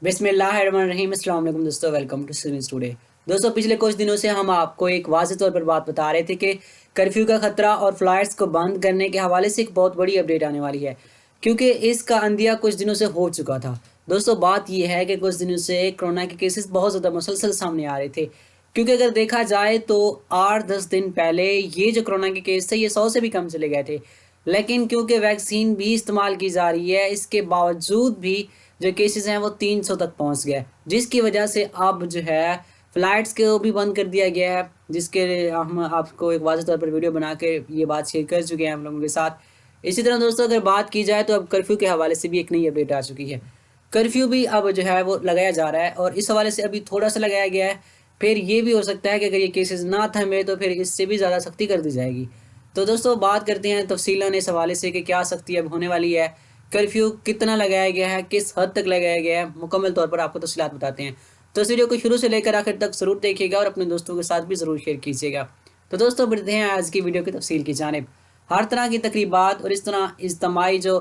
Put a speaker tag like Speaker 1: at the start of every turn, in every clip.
Speaker 1: बिस्मिल्लाहिर्रहमानिर्रहीम। अस्सलाम वालेकुम दोस्तों, वेलकम टू सिविल टुडे। दोस्तों, पिछले कुछ दिनों से हम आपको एक वाज़ेह तौर पर बात बता रहे थे कि कर्फ्यू का ख़तरा और फ़्लाइट्स को बंद करने के हवाले से एक बहुत बड़ी अपडेट आने वाली है, क्योंकि इसका अंदिया कुछ दिनों से हो चुका था। दोस्तों, बात यह है कि कुछ दिनों से कोरोना के केसेस बहुत ज़्यादा मुसलसल सामने आ रहे थे, क्योंकि अगर देखा जाए तो 8-10 दिन पहले ये जो कोरोना के केस थे ये 100 से भी कम चले गए थे। लेकिन क्योंकि वैक्सीन भी इस्तेमाल की जा रही है, इसके बावजूद भी जो केसेस हैं वो 300 तक पहुंच गए, जिसकी वजह से अब जो है फ़्लाइट्स को भी बंद कर दिया गया है, जिसके लिए हम आपको एक वाज़ेह तौर पर वीडियो बना के ये बात शेयर कर चुके हैं हम लोगों के साथ। इसी तरह दोस्तों, अगर बात की जाए तो अब कर्फ्यू के हवाले से भी एक नई अपडेट आ चुकी है। कर्फ्यू भी अब जो है वो लगाया जा रहा है और इस हवाले से अभी थोड़ा सा लगाया गया है। फिर ये भी हो सकता है कि अगर ये केसेस ना थमे तो फिर इससे भी ज़्यादा सख्ती कर दी जाएगी। तो दोस्तों, बात करते हैं तफसीलन इस हवाले से कि क्या सख्ती अब होने वाली है, कर्फ्यू कितना लगाया गया है, किस हद तक लगाया गया है, मुकम्मल तौर पर आपको तफसीलात बताते हैं। तो इस वीडियो को शुरू से लेकर आखिर तक ज़रूर देखिएगा और अपने दोस्तों के साथ भी ज़रूर शेयर कीजिएगा। तो दोस्तों, बढ़ते हैं आज की वीडियो की तफसील की जानिब। हर तरह की तकरीबात और इस तरह इज्तमाही जो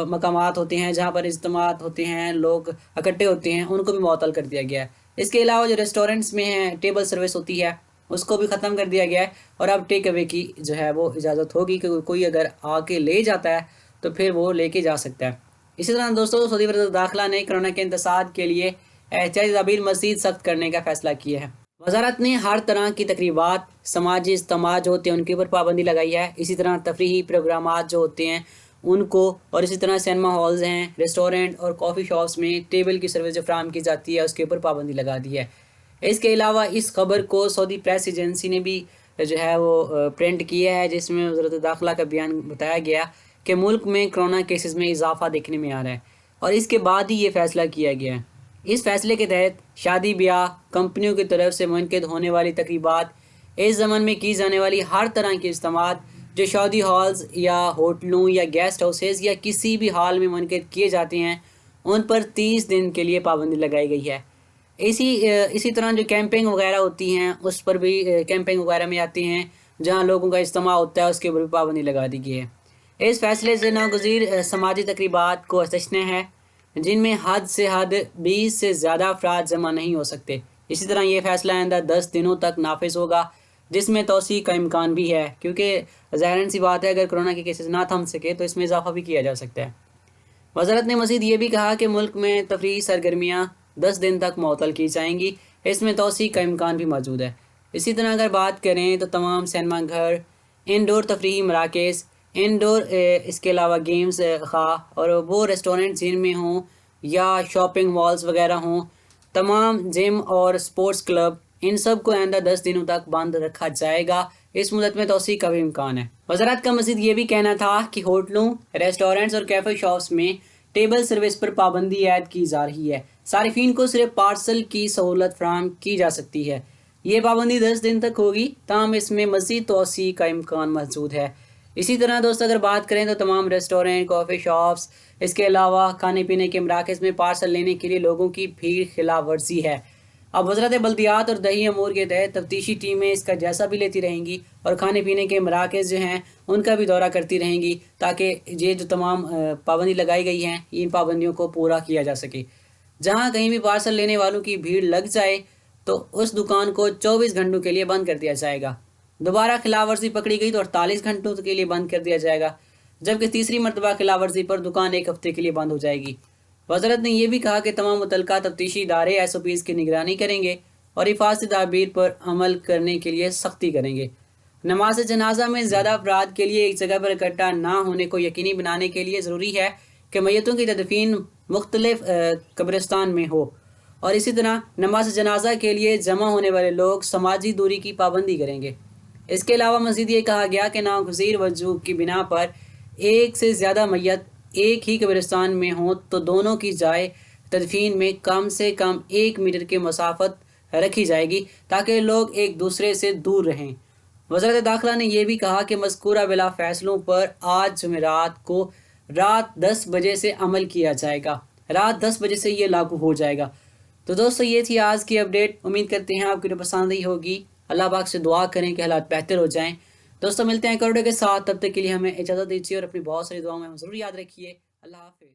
Speaker 1: मकामात होते हैं जहाँ पर इज्तमात होते हैं, लोग इकट्ठे होते हैं, उनको भी मुअत्तल कर दिया गया है। इसके अलावा जो रेस्टोरेंट्स में हैं टेबल सर्विस होती है उसको भी ख़त्म कर दिया गया है और अब टेक अवे की जो है वो इजाज़त होगी कि कोई अगर आके ले जाता है तो फिर वो लेके जा सकता है। इसी तरह दोस्तों, सऊदी वज़ारत दाखिला ने कोरोना के इंतसार के लिए एहतियाती तदाबीर मज़ीद सख्त करने का फैसला किया है। वज़ारत ने हर तरह की तकरीबात, समाजी इज्तिमा जो होते हैं उनके ऊपर पाबंदी लगाई है। इसी तरह तफरीही प्रोग्रामात जो होते हैं उनको, और इसी तरह सिनेमा हॉल्स हैं, रेस्टोरेंट और कॉफ़ी शॉप्स में टेबल की सर्विस जो फ्राहम की जाती है उसके ऊपर पाबंदी लगा दी है। इसके अलावा इस खबर को सऊदी प्रेस एजेंसी ने भी जो है वो प्रिंट किया है, जिसमें वज़ारत दाखिला का बयान बताया गया कि मुल्क में कोरोना केसेस में इजाफा देखने में आ रहा है और इसके बाद ही ये फ़ैसला किया गया है। इस फैसले के तहत शादी ब्याह, कंपनियों की तरफ से मुनक़िद होने वाली तकरीबात, इस ज़मन में की जाने वाली हर तरह की इज्तिमात जो शादी हॉल्स या होटलों या गेस्ट हाउसेस या किसी भी हॉल में मुनक़िद किए जाते हैं उन पर 30 दिन के लिए पाबंदी लगाई गई है। इसी तरह जो कैंपिंग वगैरह होती हैं उस पर भी, कैंपिंग वगैरह में आती हैं जहां लोगों का इज्तिमा होता है उसके ऊपर भी पाबंदी लगा दी गई है। इस फैसले से नागुज़ीर समाजी तकरीबात को अस्तثنا है जिनमें हद से हद 20 से ज़्यादा अफराद जमा नहीं हो सकते। इसी तरह ये फ़ैसला आइंदा 10 दिनों तक नाफिज होगा, जिसमें तौसीक़ का इम्कान भी है, क्योंकि ज़ाहिर सी बात है अगर कोरोना के केसेस ना थम सके तो इसमें इजाफा भी किया जा सकता है। वज़ारत ने मज़ीद ये भी कहा कि मुल्क में तफरीही सरगर्मियाँ 10 दिन तक मुअत्तल की जाएंगी, इसमें तौसीक़ का इम्कान भी मौजूद है। इसी तरह अगर बात करें तो तमाम सिनेमा घर, इनडोर तफरीही मराकज़, इनडोर इसके अलावा गेम्स खा और वो रेस्टोरेंट जिनमें हों या शॉपिंग मॉल्स वगैरह हों, तमाम जिम और स्पोर्ट्स क्लब, इन सब को आइंदा 10 दिनों तक बंद रखा जाएगा। इस मुद्दत में तौसीक़ का भी इम्कान है। वज़ारत का मज़ीद ये भी कहना था कि होटलों, रेस्टोरेंट्स और कैफ़े शॉप्स में टेबल सर्विस पर पाबंदी ऐड की जा रही है। सारिफीन को सिर्फ पार्सल की सहूलत फराहम की जा सकती है। ये पाबंदी 10 दिन तक होगी, ताहम इसमें मज़ीद तौसीक़ का इम्कान मौजूद है। इसी तरह दोस्तों, अगर बात करें तो तमाम रेस्टोरेंट, कॉफ़ी शॉप्स, इसके अलावा खाने पीने के मराकज़ में पार्सल लेने के लिए लोगों की भीड़ खिलाफ वर्जी है। अब वज़ारत बल्दियात और दही अमूर के तहत तफ्तीशी टीमें इसका जायज़ा भी लेती रहेंगी और खाने पीने के मराकज़ जो हैं उनका भी दौरा करती रहेंगी, ताकि ये जो तमाम पाबंदी लगाई गई हैं इन पाबंदियों को पूरा किया जा सके। जहाँ कहीं भी पार्सल लेने वालों की भीड़ लग जाए तो उस दुकान को 24 घंटों के लिए बंद कर दिया जाएगा। दोबारा खिलाफ वर्जी पकड़ी गई तो 48 घंटों के लिए बंद कर दिया जाएगा, जबकि तीसरी मरतबा खिलाफ वर्जी पर दुकान 1 हफ्ते के लिए बंद हो जाएगी। वज़ारत ने यह भी कहा कि तमाम मुतल्लिका तफ्तीशी इदारे SOPs की निगरानी करेंगे और हिफाज़ती तदाबीर पर अमल करने के लिए सख्ती करेंगे। नमाज जनाजा में ज़्यादा अफराद के लिए एक जगह पर इकट्ठा ना होने को यकीनी बनाने के लिए ज़रूरी है कि मैयतों की तदफीन मुख्तलिफ कब्रिस्तान में हो, और इसी तरह नमाज जनाजा के लिए जमा होने वाले लोग समाजी दूरी की पाबंदी करेंगे। इसके अलावा मज़ीद ये कहा गया कि नागुज़ीर वजूह की बिना पर एक से ज़्यादा मैयत एक ही कब्रिस्तान में हों तो दोनों की जाए तदफीन में कम से कम 1 मीटर की मसाफत रखी जाएगी, ताकि लोग एक दूसरे से दूर रहें। वज़ारत दाखिला ने यह भी कहा कि मज़कूरा बिला फ़ैसलों पर आज जुमेरात को रात 10 बजे से अमल किया जाएगा। रात 10 बजे से ये लागू हो जाएगा। तो दोस्तों, ये थी आज की अपडेट। उम्मीद करते हैं आपको पसंद आई होगी। अल्लाह पाक से दुआ करें कि हालात बेहतर हो जाएं। दोस्तों, मिलते हैं करोड़ों के साथ, तब तक के लिए हमें इजाज़त दीजिए और अपनी बहुत सारी दुआओं में ज़रूर याद रखिए। अल्लाह हाफ़िज़।